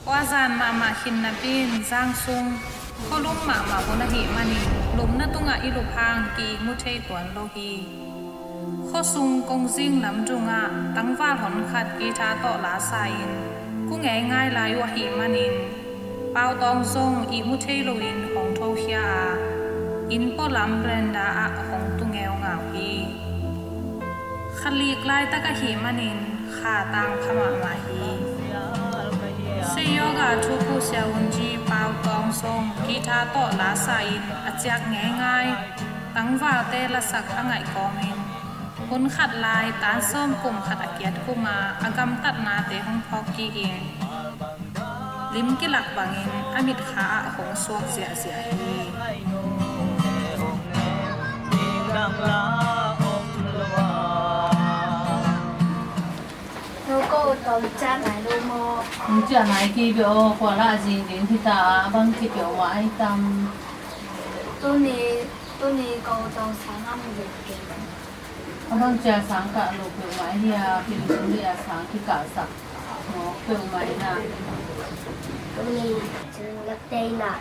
ว่าจานมาขินนะปินจางซุงข้อลุ่มมาบนหิมานิลุมนาตุงะอิลุพางกีมุเทตวนโลฮีข้อซุงกงซิงลำจุงะตั้งว่าหอนขัดกีทาโตลาไซน์กูง่ายง่ายลายวะหิมานินเปาตองซงอีมุเทโลอินของโทเฮียอินปอลัมเบรนดาอะของตุงเงวงาวฮีขลีกลายตะกะหิมานินขาตังขมาฮีเซโยกาทุกุเซียวุนจีเปาตองซงกีทาโตลาไซน์อาจักง่ายง่ายตั้งว่าเตละสักอะไงกอมินคุณขัดลายตาส้มกลุ่มขัดอาเกียดกุมาอากำตัดนาเตห้องพอกกีเองลิมกิลักบังอินอมิดขาหงสวกเสียฮีโลโก้ตอนจ้าไหนโลโม你这哪几表花了钱零去打，帮几表买当，ตัวนี้ก็ต้องสร้างน้ำเด็กเก่ง帮这三个路表买呀，平时的三去搞啥，哦，表买那，ตัวนี้จึงรักได้ละ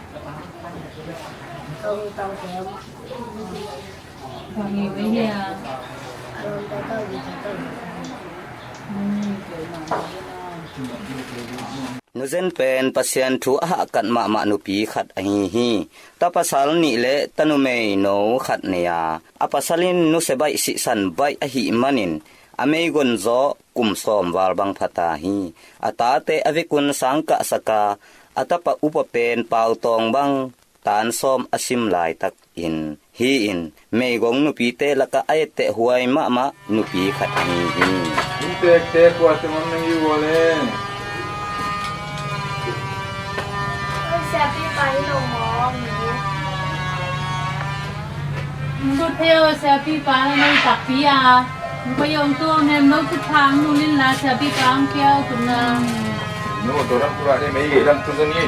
ตรงเถว帮你买呀，ตรงแต่ก็อยู่ที่ต้น表买那。นุเซนเป็นปัสยันทูอากันมานุปีขัดอหิฮีตาปัสสาลนี่เลตนุเมโนขัดเนียอปัสสาลินนุเสบายสิสันใบอหิมันินอเมกุนโซกุมสอมวาลบังพัตาฮีอาตาเตอวิกุนสังกะสกาอัตปะอุปเป็นเปาตองบังตานซอมอสิมลายตักอินฮีอินเมกงนุปีเตละกะไอเตหวยมานุปีขัดอหิฮีเตะเตะกว่าจะมันไม่อยู่เลยเสียพี่ไปโลโม都配合小比班那大比啊，不用多呢，没不长，努力拿小比班标准呢。นู้ตัวนั้นตัวนี้ไม่ยี่ดังตัวนี้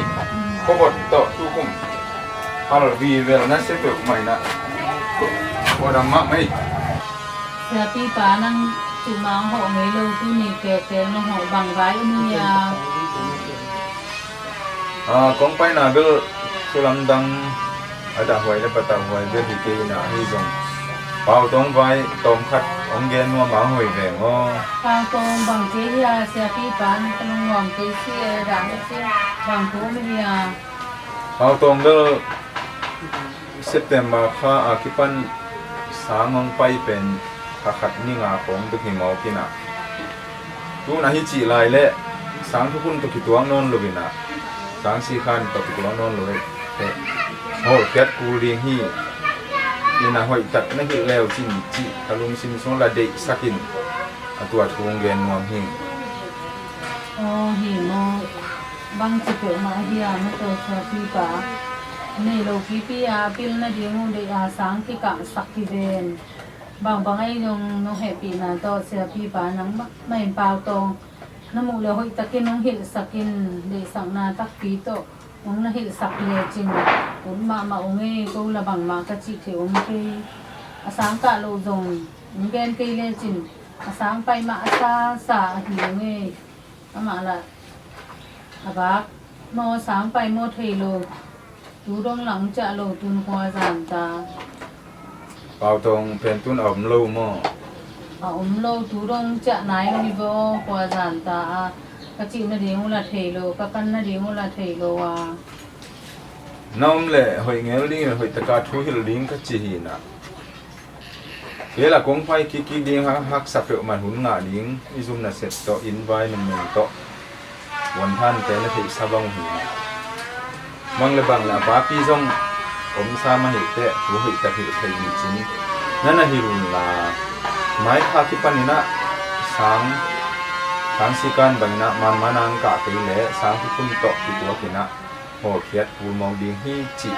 ก็บดต่อทุกคนฮัลโหลวีเวลนั้นเสร็จแบบใหม่นะว่าดำมากไหม小比班那就忙好没路，都你给那好帮外你呀。กองไปนะเบลสุลัมดังอาจารย์หวยและปตาหวยเบลที่เกยนะที่จงเป่าตรงไว้ตรงคัดองเกนนัวหมาหวยแหวงอ๋อเป่าตรงบางเจียเสียพี่ปันตรงหว่างเจียรังเจียบางผู้ไม่ยาเป่าตรงเบลเซปเทมบาร์ข้าอาคิปันสางองไปเป็นขัดนิ่งอาของตุกิมอกินะดูนะฮิจิลายเละสางทุกคนตุกิตัวงนนลุบินะสางสีขันตุกิตัวนนเลยแต่โอ้เกิดกูเรียงฮีนี่นะหอยตัดนั่นคือแล้วจินจิทะลุงซิมซงละเดสักินตัวทวงเงินนวมหิงอ๋อหิมบางจิเปมาเฮียไม่ตัวเสียพี่ปะนี่โลกีพี่อาพิลนะเดียงเดียสางที่กังสักที่เดนบางไอ้ยงน้องแฮปปี้นะตัวเสียพี่ปะนังไม่เปล่าตรงน้ำมูกเลยหอยตะกินน้องเห็ดสักินเดสังนาตักปีโตน้องน่ะเห็ดสักเลยจริงคุณมาองเอ้กูละบังมากระจิเถวมกีอาสางกะโลจงมึงแกนกีเลยจริงอาสางไปมาอาซาสาหิวเอ้อามาละอาบักโมสางไปโมเทโลดูดงหลังจะโลตุนหัวจานตาเป่าตรงเป็นตุนอมลูมอโลดูดงจะไหนมีบ่หัวจานตากระจิน่ะเดียวละเทโลกะกันน่ะเดียวละเทโลอ่ะน้องเล่หอยเงี้ยลิงหอยตะกาทุหิลลิงก็จีหินะเวลากงไฟกิลิงหักสับเปลือกมันหุ่นงาลิงอิซุมน่ะเสร็จต่ออินไว้หนึ่งต่อวันท่านแต่ละที่สบงหินะมังละบังละป้าปีจงอมสามาหิเตะหัวหิตะหิไทยจินนั่นน่ะฮิรุนลาไม้คาคิปันนี่นะสังสีกันบังนะมันมานังกะไปเละสังทุกคนต่อที่ตัวกินะโหเขียดปูมองดีฮีจิ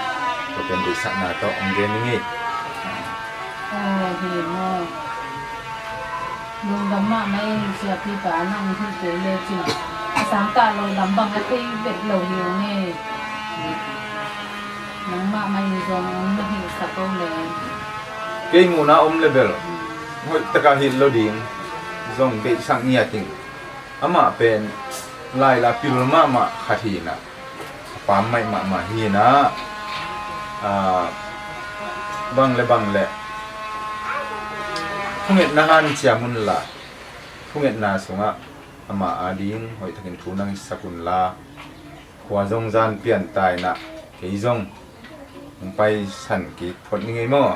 ก็เป็นดิสันนาต่อองเกนนี่เห็นว่าลุงดำมาไม่เสียพี่ป๋านั่งที่เกลือจิสังกาเราดำบังที่เบ็ดเราอยู่นี่นังมาไม่ยอมไม่เห็นสักคนเลยเก่งงูนะอมเลเบลหอยตะกาหิลโลดิงจงเด็กสังเงียติงอามาเป็น ไล่ละปิลมาขัดหินะปั๊มไม่มาฮีนะบังเละพงเอ็ดนาฮันเชียมุนละพงเอ็ดนาสงะอามาอาดิงหอยทักินทูนังสกุลลาขวาจงจานเปลี่ยนตายนะเกี่ยจงไปสั่นกีพดยังไงมั่ว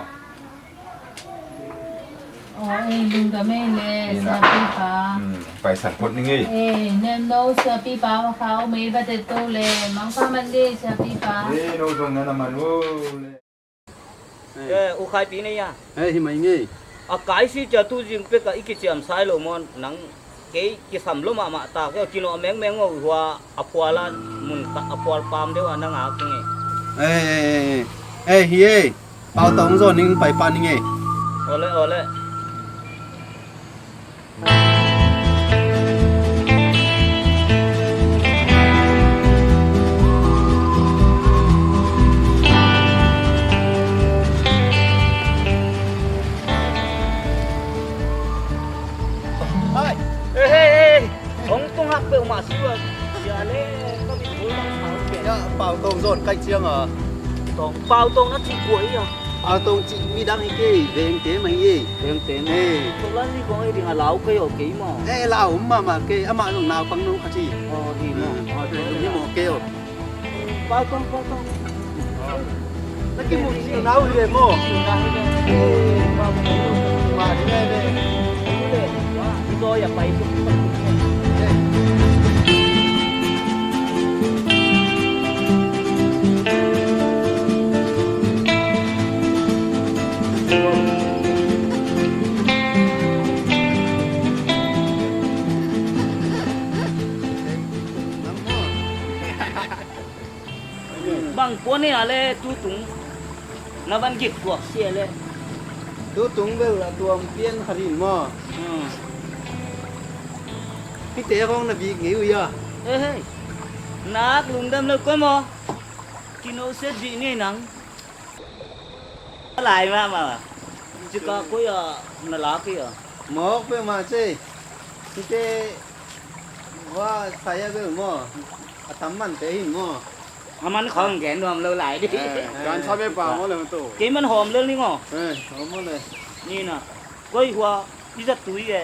อ๋อลุงดำไม่เลยเสียปีป้า ไปสั่นพดยังไง เนมโนเสียปีป้าเขาไม่บัดโตเลยมังฟ้ามันดีเสียปีป้า โน้ตรงนั้นมันโอ้เลย อุคายปีนี้ยะ ที่ไม่งี้ อากาศสิจะตู้จิงเป็กอีกเจียมสายโลมอนนังเกยกิสัมโลมาตาก็กินเอาแมงหัวอภัวละมุนอภัวปามเดียวนังอาคิงเฮ้เฮ้เป่าตองโซนิ่งไปปานนี่ไง โอเล่ เฮ้องต้องหักเปลมาสิวะอย่าเล่ก็มีคนมาถามเกี่ยว เป่าตองโซนใกล้เชียงเหรอ ตรงเปล่าตรงนั้นที่กลัวอีอ่ะ เอาตองจีมีดังอีกกี่เด้งเต้ไม่ยี่ เต็มตรงนั้นที่ของไอ้ดิ่งอ่ะเราเคยโอเคมั้ง เรามาเกอามาลงนาวฟังนู้นขจี อ๋อดีมั้ง นี่หมอเกล เปล่าตรง แล้วกินหมูจีนาวเลยมั้งมาที่ไหนเลย ว่าพี่โตอย่าไปทุกที่บางคนเนี่ยอะไรตู้ตุงนับวันกิบกว่าเสียเลย ตัวตุงเบลละตัวเปลี่ยนขรินมั้งพี่เต๋อของนบีงิ้วย่ะ เฮ้ยนักลุงดำเลยก็มั้งกินเอาเสร็จดีนี่นังอะไรมาจิกาคุยอ่ะนั่นละกี่อ่ะ หมอกเบลมาเจ้พี่เต๋อว่าใส่เบลมั้งทำมันเตะหินมั้ง มันของแกนรวมเราหลายดิ การชอบเปล่ามั้งเลยมันโต กินมันหอมเรื่องนี้มั้ง เอาหมดเลย นี่นะก็อีกว่าอีจะตุยเอ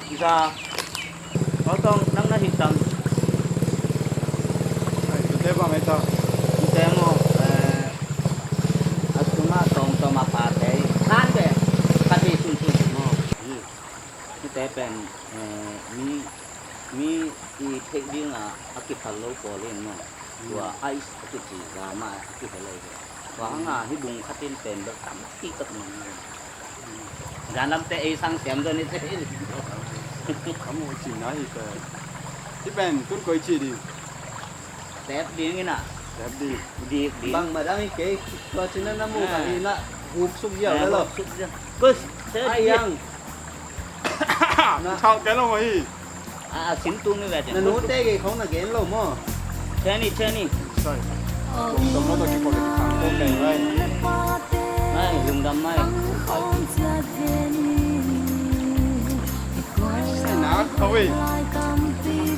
อีจะเขาต้องนั่งนั่งหิตัง เต๋อว่าไม่ต้อง อีแต่มั้งอัศมาต้องมาปาเตยท่านเด้คดีสุนมั้งอีแต่เป็นมีอีเทคดิ้งอ่ะอากิพัลโลโกเล่นมั้งว่าไอซ์อากิจีรามาอากิพัลโลว่าง่าที่บุงคัดเต้นเป็นแบบตั้มที่ตัดมันจานลำเตะไอ้สังเสียมตัวนี้เตะ kamu Cina itu. Ipen tun koi chi di. เตะดีงี้น่ะ Jadi. ดี Bang madam ke ko Cina namu kali nak hup suk ya lo. ก็เสียดี Ayang. Chào cái nào vậy? สิงตุงนี่แหละ Na nu te ke khong na gen lo mo. เช่นี่ Sai. Tầm nó tôi chỉ có được thằng cô kể vậy. ไม่ลุงดำไม่ Sai ná không vậy?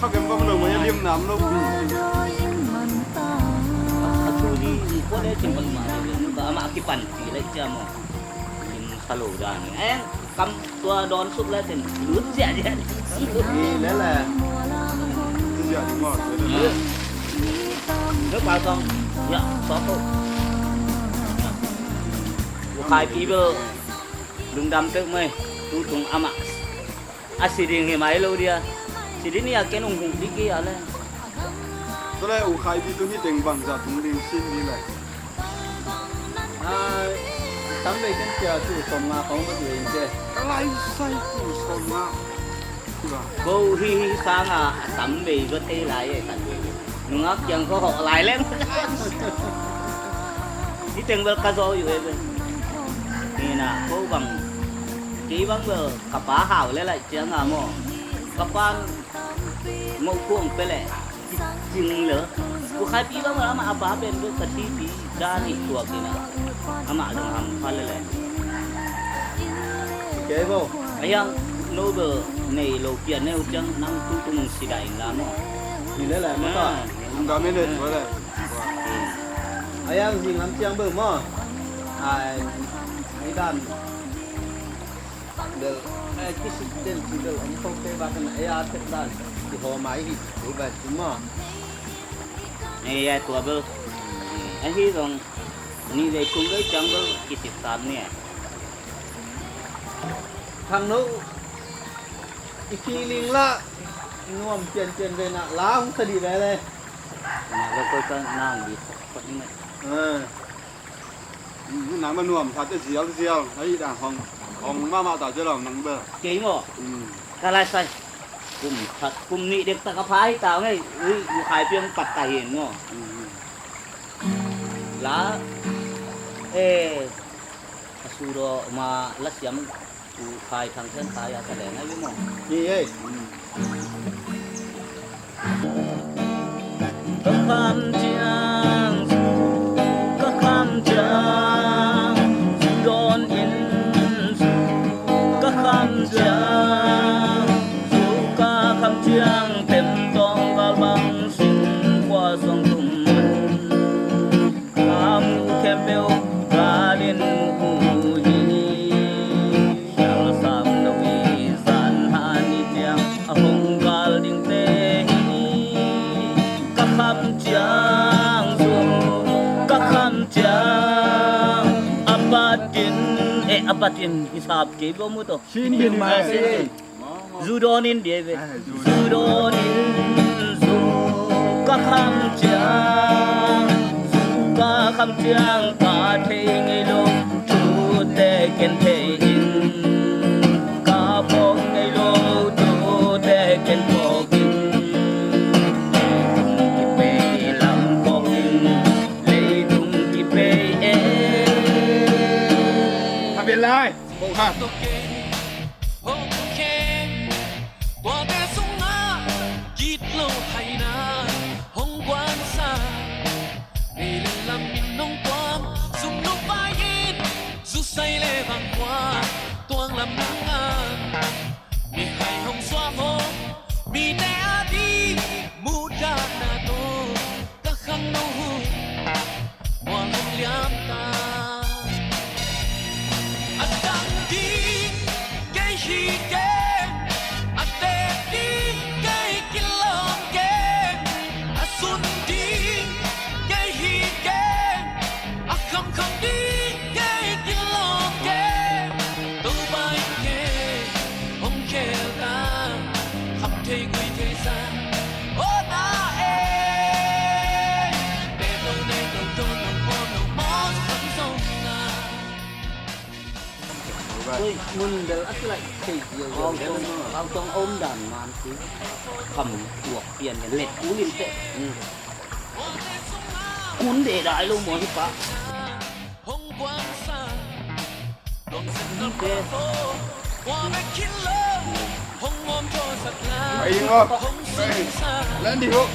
Không cái con đường mà liêm nắm đâu. ชูดีพวกนี้จริงปัญหาก็มากี่ปันสีอะไรเจ้ามั้งกินสโลดานเอ๊ะกำตัวโดนสุดแล้วเป็นลุ้นเสียเนี่ย Ni le la. Bây giờ thì ngọt rồi đó. nước bao xong dạ xóa thôi khai phí bơ đừng đâm trước mày tu tung ama xì điên thì máy lâu đi à xì điên này cái nông hùng đi kia lên Tôi đây ủ khai thì tôi nghĩ tình bằng giả thùng đình xin đi này. Tắm về chân chờ chủ sống mà không có gì chứ. Cái này sai phủ sồn mà. cô hi sang tắm về có thế lại vậy nung ác chẳng có họ lại lên đi từng bờ cá rôอยู่vậyนี่นะcô bằng ký bằng bờ cặp bá hảo lên lại chẳng à mò cặp ban mẫu cuồngไปแหละจริงเหรอกูขายปีบ้างแล้วมาอาบาเป็นก็กะทิปีด้านอีกตัวกินนะอามาจังทำพันเลย Kế vô. ไอ้ยังน no be nei lo pian ne ujang nang tu tung sidai la mo นี่แหละมันก็ Ang dami din, wala. ayang sing lam chiang bơ mo ai dan del kisi del si del om thok te ba kan aya tet dan di ho mai hi du ba chu mo nei ya tua be ai hi dong ni dei tung dei chang be kisit tam ne thang no feeling la nuam chen ve na la hung sadi ve le na lo ko ka nang di ko ni Nang mà nuông, thật cái diều, thấy đàn hồng ma tạo cho lòng nắng bờ. ke mo ka lai sai kum khat kum ni dek ta ka phai ta ngai ui u khai piang pat ta hin mo la asuro ma la siam u khai thang chen ta ya ka le na wi mo ni ei các kham chiang các kham chiang don in các kham chiang các kham chiang tem tong gal bang sin qua sông tum kham kem beo galin mu hi shal sam no wi san han ni tiang a hong gal ding te các kham chiang zum các kham chiang abatin hisab ke bo mu to Xin đi mà. zudonin dia ve zudonin zu các kham chiang ka the ngai lo tu te ken the in ka bong ngai lo tu te ken po kin ki pe lam bong le tung ki pe Thà biệt lại. Ha. Ôi, mun del at lại thì nhiều ông trong ôm đàn man xí cầm chuột tiền để lệch cú liên tệ cuốn để đại luôn mọi cả Mày yên không? Lên đi không?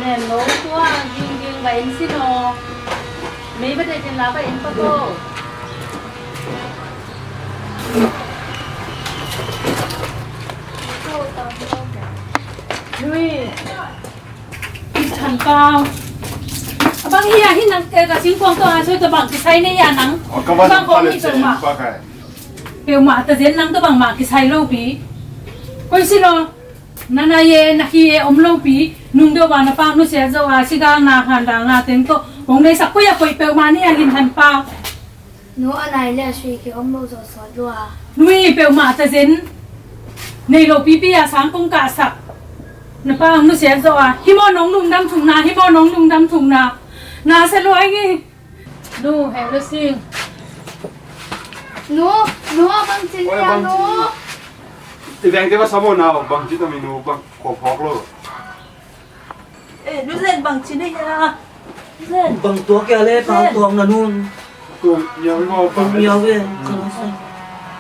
nè lố tua ding vậy em xin hồ mấy bữa đây trên lá vậy em có cô nuôi thành cao bang hiya hin nang ka sing kwang to a so to bang ki sai ne ya nang bang ko ni to ma pe ma ta zen nang to bang ma ki sai lo pi koi si lo nana ye na hi ye om lo pi nung do ba na pa nu se zo a si ga na khan da nga ten to hong nei sak ko ya koi pe ma ni a lin han pa Nó ở này là suy cái ông lâu rồi sót rồi à. nuôi pe ma ta zen nei lo pi pi a sang kong ka sak na pa nu se zo a hi mo nong lung dam thung na hi mo nong lung dam thung na na se lo ai ngi du he lo sing Nó bằng chân Ôi, nhà bằng nó. Thì đang cái sao nào bằng chỉ tao mình nụ bằng cổ phọc luôn. ê nu zen bang chin ne ya zen bằng tua kia lên bằng tuồng là luôn กูยังไม่พอ nhiều về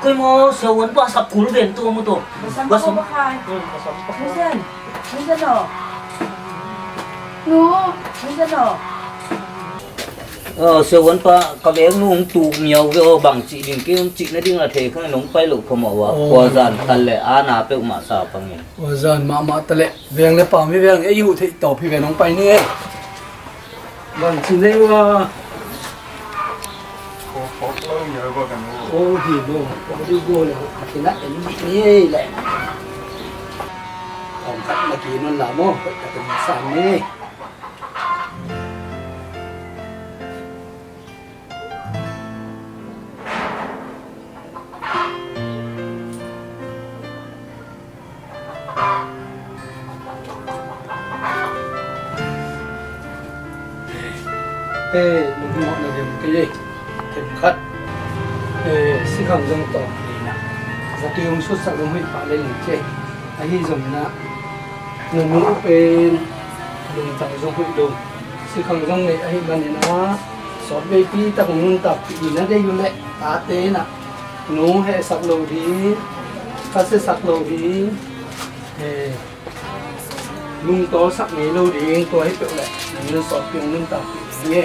cái mò sầu vẫn qua sập cú về tua một tổ qua sập sầu vẫn qua có bé nung tụ nhiều về bằng chị đình kia chị nó đi là thế không nóng bay lục không mỏ qua dàn tan lệ na pe mà sao bằng nhỉ ว่าจานมาตะเละเวียงเลยป่าไม่เวียงไอ้อยู่ที่ต่อพี่เวียงน้องไปนี่บางทีเลยว่า ขอเล่าเยอะกว่ากัน โอ้ดีโน่โอ้ดีโน่เลยอาทิตย์ละนี่แหละของขัดเมื่อกี้นั่นแหละโม่จะเป็นสามนี่ลุงหมอเนี่ยเดี๋ยวมันก็ยิ่งเข็มขัดสิขังจงต่อนี่นะจะตีองชุดสักลงให้ป่าเลยหนึ่งเจ้ไอ้ที่จงนะหนึ่งนู้เป็นลุงจังจงให้ดูสิขังจงในไอ้มันเนี่ยนะสอบเวทีตะกงนุ่นตับอีนั่นได้อยู่แหละตาเต้น่ะหนูให้สักโลดีก็สิสักโลดีลุงโตสักนี้โลดีตัวให้เปล่าแหละหนึ่งสอบเพียงนุ่นตับนี่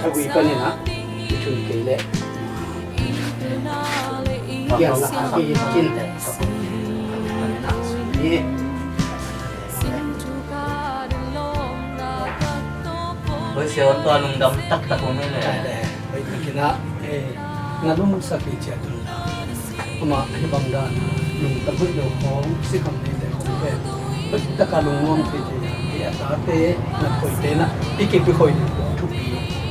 ถ้าวีก็เนี่ยนะถึงกี่เละเกี่ยวกับอาชีพกินแต่นี่ với sầu vẫn qua lùng đâm tắc tắc không mấy แต่ lệ ไปกินนะงานลุงสักปีเจ็ดลุงมาให้บังดาลุงตะพึ่งเดี๋ยวของสิคำนี้แต่ของแฟนตะการลุงงอมปีเจ็ดที่อาตาเต้นักคอยเต้นะอีกกี่ปีคอยทุกปี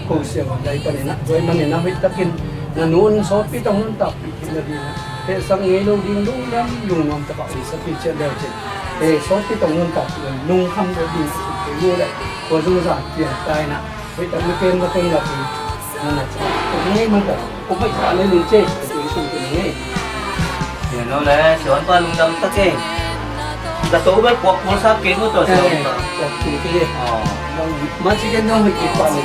คงเสียงอะไรกันเนี่ยนะโดยมันเนี่ยนะไม่ตะกินนานุ่นซอสปีต้องนุ่นตับปีกินละดีนะสังเกตเราดิ้งลุงดำลุงงอมตะเกาอีสักปีเจ็ดเดียวเจ็ดซอสปีต้องนุ่นตับเลยลุงคำเราดิ้งสุดไปรู้เลยคนสงสารเปลี่ยนใจนะไปแต่ไม่เป็นมาเป็นแบบนี้นั่นแหละตรงนี้มันแบบผมไม่ขาดเลยเจ๊แต่ตัวสูงตรงนี้ thì nó là sầu vẫn qua lùng đâm tắc cái ta tố với cuộc cuộc sắp kiến của tôi ใช่ sầu บอกถึงที่มาชิกันต้องไปกินก่อนเลย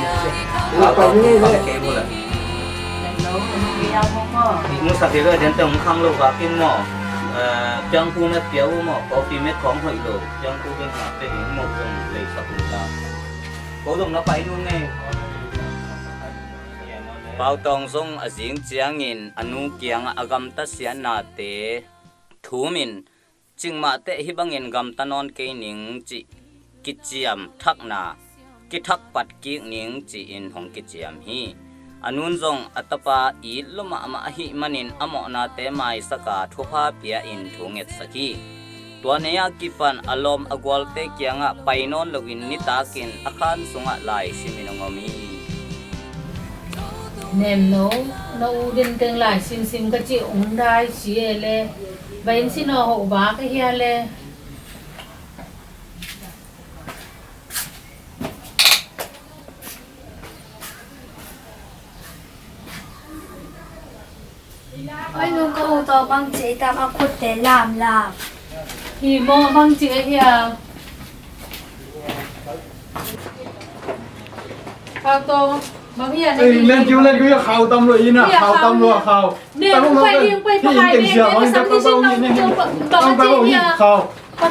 เราไปนี่เลย cái bộ là thì mua sắp thì rồi đến tầng khang lục và kinh mỏ trong khu mấy béo mỏ có phim mấy khóm hội đồ trong khu bên ngoài về đến một dòng lấy sắp lục ra cố dòng nó bay luôn nghe bao tòng sông ở giếng chiang in anu kiang agam ta sian na te thu min ching ma te hi bangin gam tanon ke ning chi kichiam thak na ki thak pat ki ning chi in hong kichiam hi anun zong atapa I loma ma hi manin amo na te mai saka thupa pia in thunget saki tua neya kipan alom agwal te kianga painon login nitakin akhan sunga lai siminongomi nem nấu din teng lại sim cái chị ông đai chị lệ vậy xin nó hậu bá cái hia lệ Ôi nung có ô tô băng chế ta mà khuất để làm thì mò băng chị hia bao tô băng hia เอ้ยเล่นคิวข่าวตำรวจอีน่ะข่าวตำรวจข่าว เนี่ยไปเรียงไปพาย ที่ เนี่ย เต็งเสีย เนี่ย เอา สั จะ ม ไป ผัส เอา น้อง เนี่ย เจอบัง ต้องไป จี เอา เนี่ย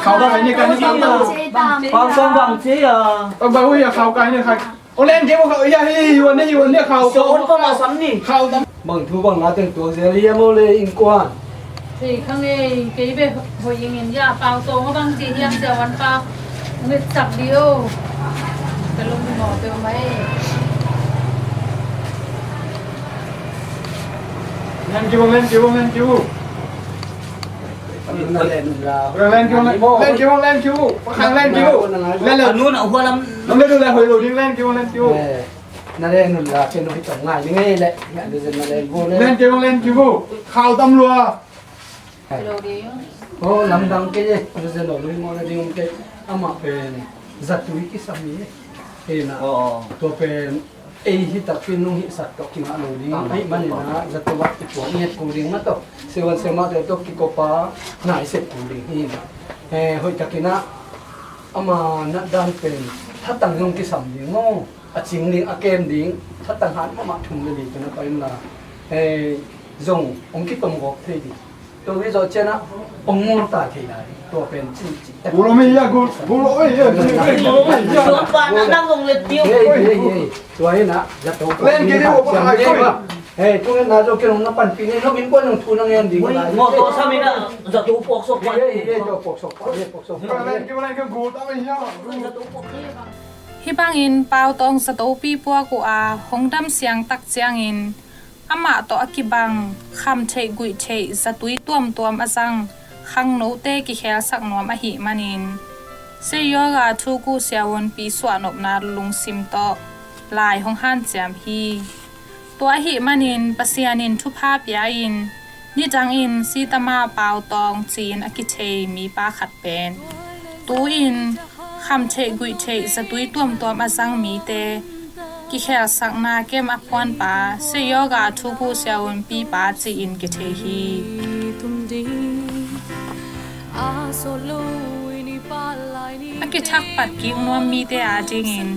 ข่าวได้นี่กันนี่ต้อง chế ta bao sông bằng chế à ต้องไปเอาข่าวกันเนี่ยใครโอเล่นเกมข่าวอย่าให้วันนี้วันนี้ข่าว sầu vẫn có mà sắm đi ข่าวตำ บางทุบางนาแต่งตัวเสียเรียโมเลยอิงกวน thì khang này cái về hồi yên yên ra bao tô có băng chị hiang giờวันbao người chặt điêu cái lông mỏ từ mấy เล่นคิว นั่นแหละนุ่นลา เล่นคิวข้างเล่นคิวเล่นเลย นู่นเอาหัวล น้องเล่นดูแลหอยหลุดเล่นคิว นั่นแหละนุ่นลาเป็นน้อยต่างง่ายยังไงแหละเนี่ยเดี๋ยวจะมาเล่นโบเลย เล่นคิวข่าวตำรวจ kilo điโอ้ลำดังเกย์เราจะหล่อลุยมอลดิ้งเกย์อามาเป็นจัตุวิกิสามีเอ็นะตัวเป็น hi takin nung hi sat to king alo ding ai man na zatwa ipo net kuling na to sewan sema to kikopa na iset kuling hi hoi takina ama na dan pen thatang nung ki sam ding ngo a ching ding a kem ding thatang han ma thum le li kana pa na zong ong ki tom gok thei di to wi zo chena ong mo ta thei lai to pen chi chi Gulo mi ya gulo mi ya. Nang ngong le tiu. Tuai na jatuh. Len kiri wo pa kai koi. Tu na jo ke na pan pini no bin ko nang thu nang yan ding. Mo to sa mina jatuh pok sok pa. Jo pok sok. Len ki len ki gu ta mi ya. hi bang in pau tong sa to pi pu ku a hong dam siang tak chiang in ama to akibang kham thei gui thei zatui tuam asang khang no te ki khel sak nom a hi manin se yoga thu ku siawon pi swa nop na lung sim to lai hong han cham hi to hi manin pasianin thu pha pya in ni jang in sitama pau tong chin akithei mi pa khat pen tu in kham thei gui thei zatui tuam asang mi te ki khel sak na kem akwan pa se yoga thu ku siawon pi pa chi in ki the hi aki thak pat ki nuam mi te a jingin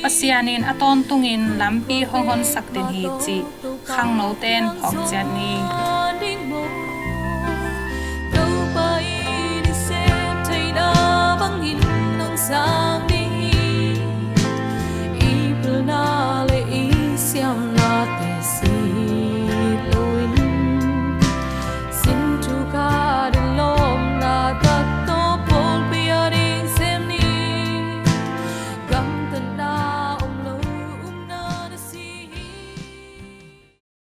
pasianin aton tungin lampi hong hon sak den hi chi khang no ten phok chan ni